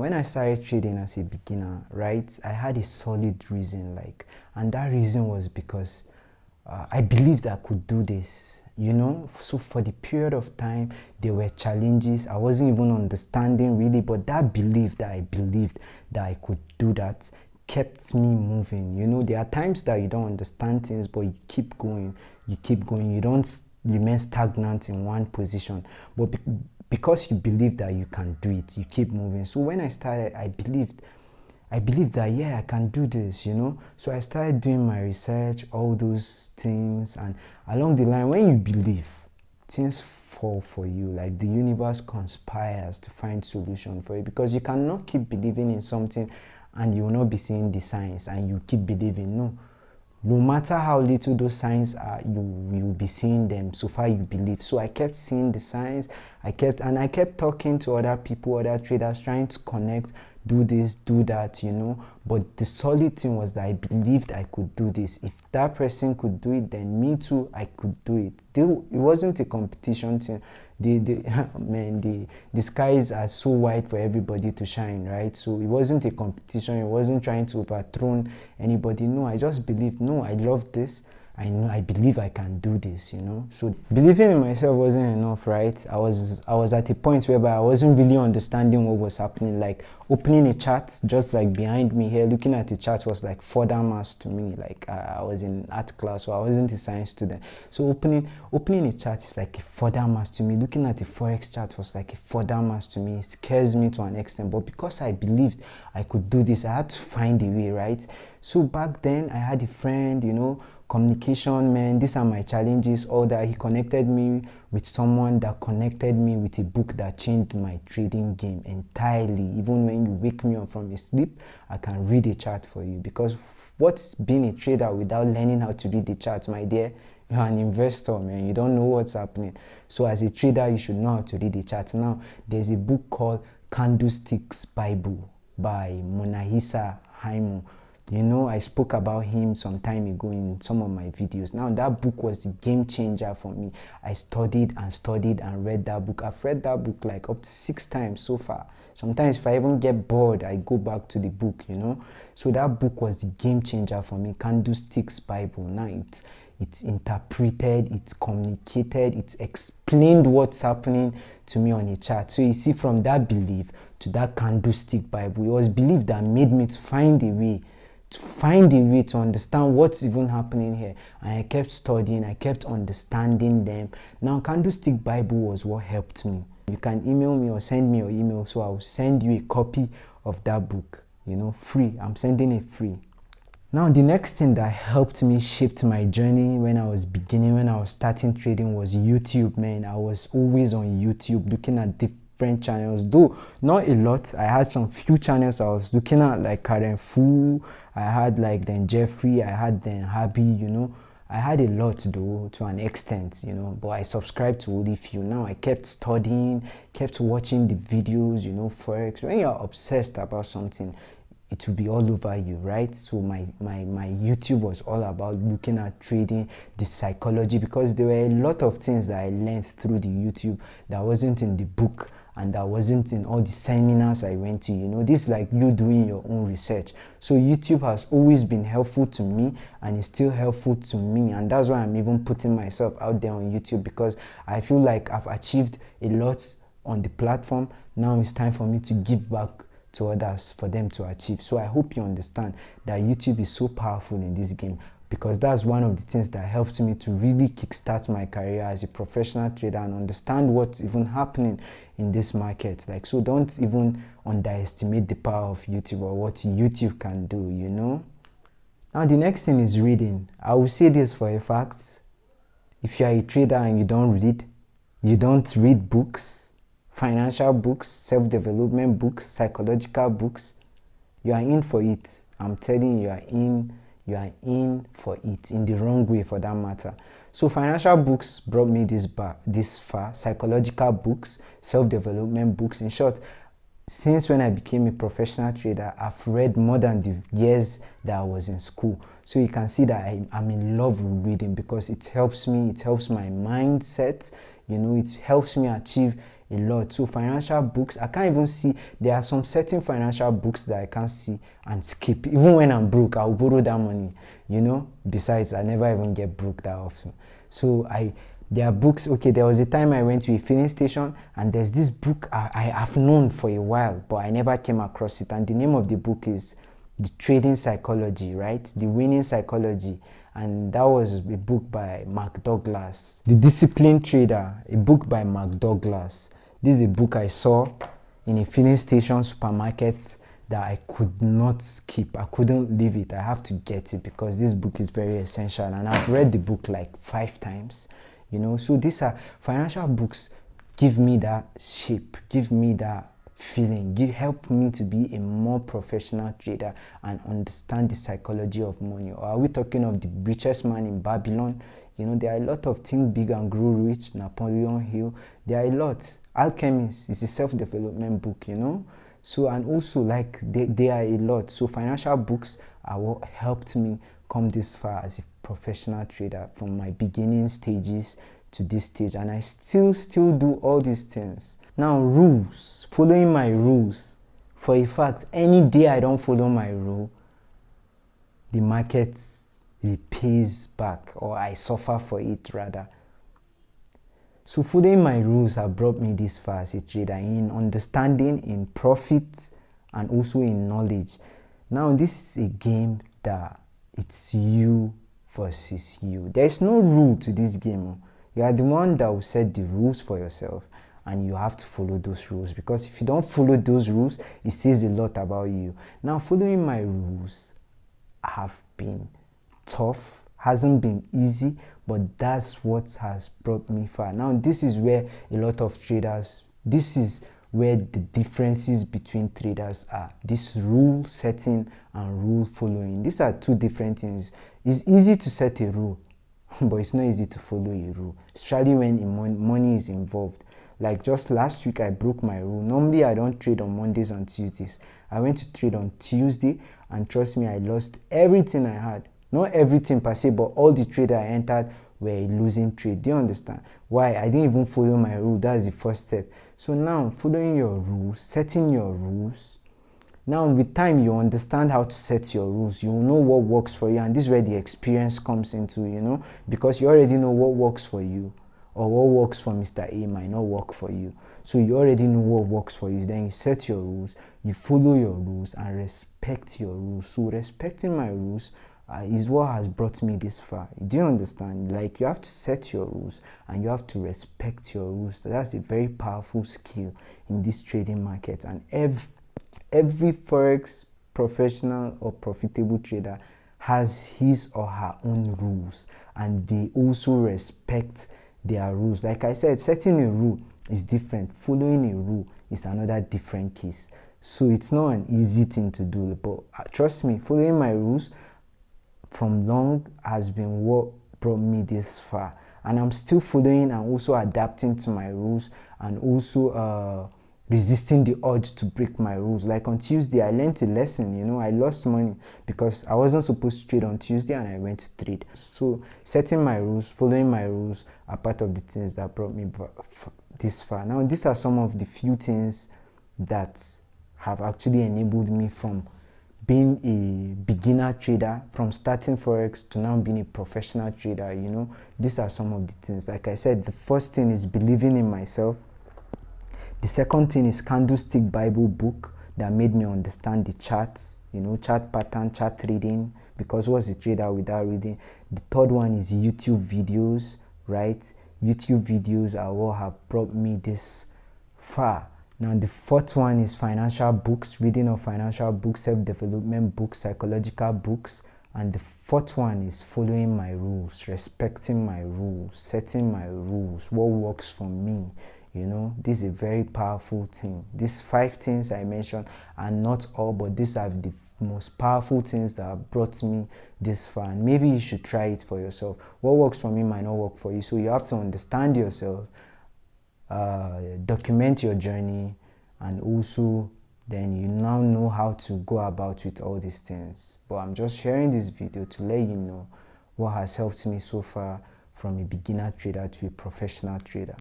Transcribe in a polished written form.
When I started trading as a beginner, right, I had a solid reason, and that reason was because I believed I could do this, So for the period of time, there were challenges. I wasn't even understanding really, but that belief that I believed that I could do that kept me moving. There are times that you don't understand things, but you keep going, you don't remain stagnant in one position. But because you believe that you can do it, you keep moving. So when I started, I believed that, yeah, I can do this, So I started doing my research, all those things, and along the line, when you believe, things fall for you. Like the universe conspires to find solution for you, because you cannot keep believing in something and you will not be seeing the signs, and you keep believing. No matter how little those signs are, you will be seeing them so far you believe. So I kept seeing the signs, I kept talking to other people, other traders, trying to connect, do this, do that, But the solid thing was that I believed I could do this. If that person could do it, then me too, I could do it. It wasn't a competition thing. The skies are so wide for everybody to shine, right? So it wasn't a competition. It wasn't trying to overthrow anybody. No, I just believed, no, I love this. I believe I can do this, So believing in myself wasn't enough, right? I was at a point whereby I wasn't really understanding what was happening. Like opening a chart, just like behind me here, looking at the chart was like further maths to me. Like I was in art class, so I wasn't a science student. So opening a chart is like a further maths to me. Looking at the Forex chart was like a further maths to me. It scares me to an extent, but because I believed I could do this, I had to find a way, right? So back then I had a friend, communication, man, these are my challenges, all that. He connected me with someone that connected me with a book that changed my trading game entirely. Even when you wake me up from a sleep, I can read a chart for you, because what's being a trader without learning how to read the charts, my dear? You're an investor, man. You don't know what's happening. So as a trader, you should know how to read the charts. Now, there's a book called Candlesticks Bible by Monahisa Haimu. I spoke about him some time ago in some of my videos. Now, that book was the game changer for me. I studied and read that book. I've read that book like up to 6 times so far. Sometimes if I even get bored, I go back to the book, So that book was the game changer for me, Candlesticks Bible. Now, it's interpreted, it's communicated, it's explained what's happening to me on a chart. So you see, from that belief to that Candlestick Bible, it was belief that made me to find a way to understand what's even happening here. And I kept studying, I kept understanding them. Now, Candlestick Bible was what helped me. You can email me or send me your email, so I'll send you a copy of that book, free. I'm sending it free. Now, the next thing that helped me shape my journey when I was starting trading was YouTube, man. I was always on YouTube looking at different channels, though not a lot. I had some few channels I was looking at, like Karen Fu, I had like then Jeffrey, I had then Habi, I had a lot though, to an extent, but I subscribed to only few. Now I kept studying, kept watching the videos, Forex. When you're obsessed about something, it will be all over you, right? So my YouTube was all about looking at trading, the psychology, because there were a lot of things that I learned through the YouTube that wasn't in the book and that wasn't in all the seminars I went to. This is like you doing your own research. So YouTube has always been helpful to me, and it's still helpful to me, and that's why I'm even putting myself out there on YouTube, because I feel like I've achieved a lot on the platform. Now it's time for me to give back to others for them to achieve. So I hope you understand that YouTube is so powerful in this game, because that's one of the things that helped me to really kickstart my career as a professional trader and understand what's even happening in this market. So don't even underestimate the power of YouTube or what YouTube can do, Now, the next thing is reading. I will say this for a fact: if you are a trader and you don't read books, financial books, self-development books, psychological books, you are in for it. I'm telling you, you are in for it, in the wrong way for that matter. So financial books brought me this far, psychological books, self-development books. In short, since when I became a professional trader, I've read more than the years that I was in school. So you can see that I'm in love with reading, because it helps me, it helps my mindset, it helps me achieve a lot. So financial books, I can't even see. There are some certain financial books that I can't see and skip. Even when I'm broke, I'll borrow that money, you know. Besides, I never even get broke that often. So there are books. Okay, there was a time I went to a filling station and there's this book I have known for a while, but I never came across it. And the name of the book is The Trading Psychology, right? The Winning Psychology. And that was a book by Mark Douglas. The Disciplined Trader, a book by Mark Douglas. This is a book I saw in a filling station supermarket that I could not skip. I couldn't leave it. I have to get it because this book is very essential. And I've read the book like 5 times. You know, so these are financial books. Give me that shape, give me that feeling, help me to be a more professional trader and understand the psychology of money. Or are we talking of the richest man in Babylon? You know, there are a lot of Think Big and Grow Rich, Napoleon Hill. There are a lot. Alchemist is a self-development book, you know. So, and also like there are a lot. So financial books are what helped me come this far as a professional trader from my beginning stages to this stage, and I still do all these things. Now, rules, following my rules. For a fact, any day I don't follow my rule, the market repays back, or I suffer for it rather. So following my rules have brought me this far as a trader in understanding, in profit, and also in knowledge. Now, this is a game that it's you versus you. There's no rule to this game. You are the one that will set the rules for yourself, and you have to follow those rules, because if you don't follow those rules, it says a lot about you. Now, following my rules have been tough, hasn't been easy, but that's what has brought me far. Now, this is where a lot of traders, this is where the differences between traders are. This rule setting and rule following. These are two different things. It's easy to set a rule, but it's not easy to follow a rule, especially when money is involved. Like just last week, I broke my rule. Normally, I don't trade on Mondays and Tuesdays. I went to trade on Tuesday, and trust me, I lost everything I had. Not everything per se, but all the trades I entered were a losing trade. Do you understand? Why? I didn't even follow my rule. That's the first step. So now, following your rules, setting your rules. Now, with time, you understand how to set your rules. You know what works for you, and this is where the experience comes into, you know, because you already know what works for you, or what works for Mr. A might not work for you. So you already know what works for you. Then you set your rules, you follow your rules, and respect your rules. So respecting my rules is what has brought me this far. Do you understand? Like, you have to set your rules and you have to respect your rules. That's a very powerful skill in this trading market. And every Forex professional or profitable trader has his or her own rules, and they also respect their rules. Like I said, setting a rule is different. Following a rule is another different case. So it's not an easy thing to do, but trust me, following my rules from long has been what brought me this far, and I'm still following and also adapting to my rules, and also resisting the urge to break my rules. Like on Tuesday, I learned a lesson. You know, I lost money because I wasn't supposed to trade on Tuesday, and I went to trade. So setting my rules, following my rules are part of the things that brought me this far. Now, these are some of the few things that have actually enabled me from being a beginner trader, from starting Forex to now being a professional trader. You know, these are some of the things. Like I said, the first thing is believing in myself. The second thing is Candlestick Bible book that made me understand the charts, you know, chart pattern, chart reading, because what's a trader without reading? The third one is YouTube videos, right? YouTube videos are what have brought me this far. Now, the fourth one is financial books, reading of financial books, self-development books, psychological books. And the fourth one is following my rules, respecting my rules, setting my rules, what works for me. You know, this is a very powerful thing. These 5 things I mentioned are not all, but these are the most powerful things that have brought me this far. And maybe you should try it for yourself. What works for me might not work for you. So you have to understand yourself, document your journey, and also then you now know how to go about with all these things. But I'm just sharing this video to let you know what has helped me so far from a beginner trader to a professional trader.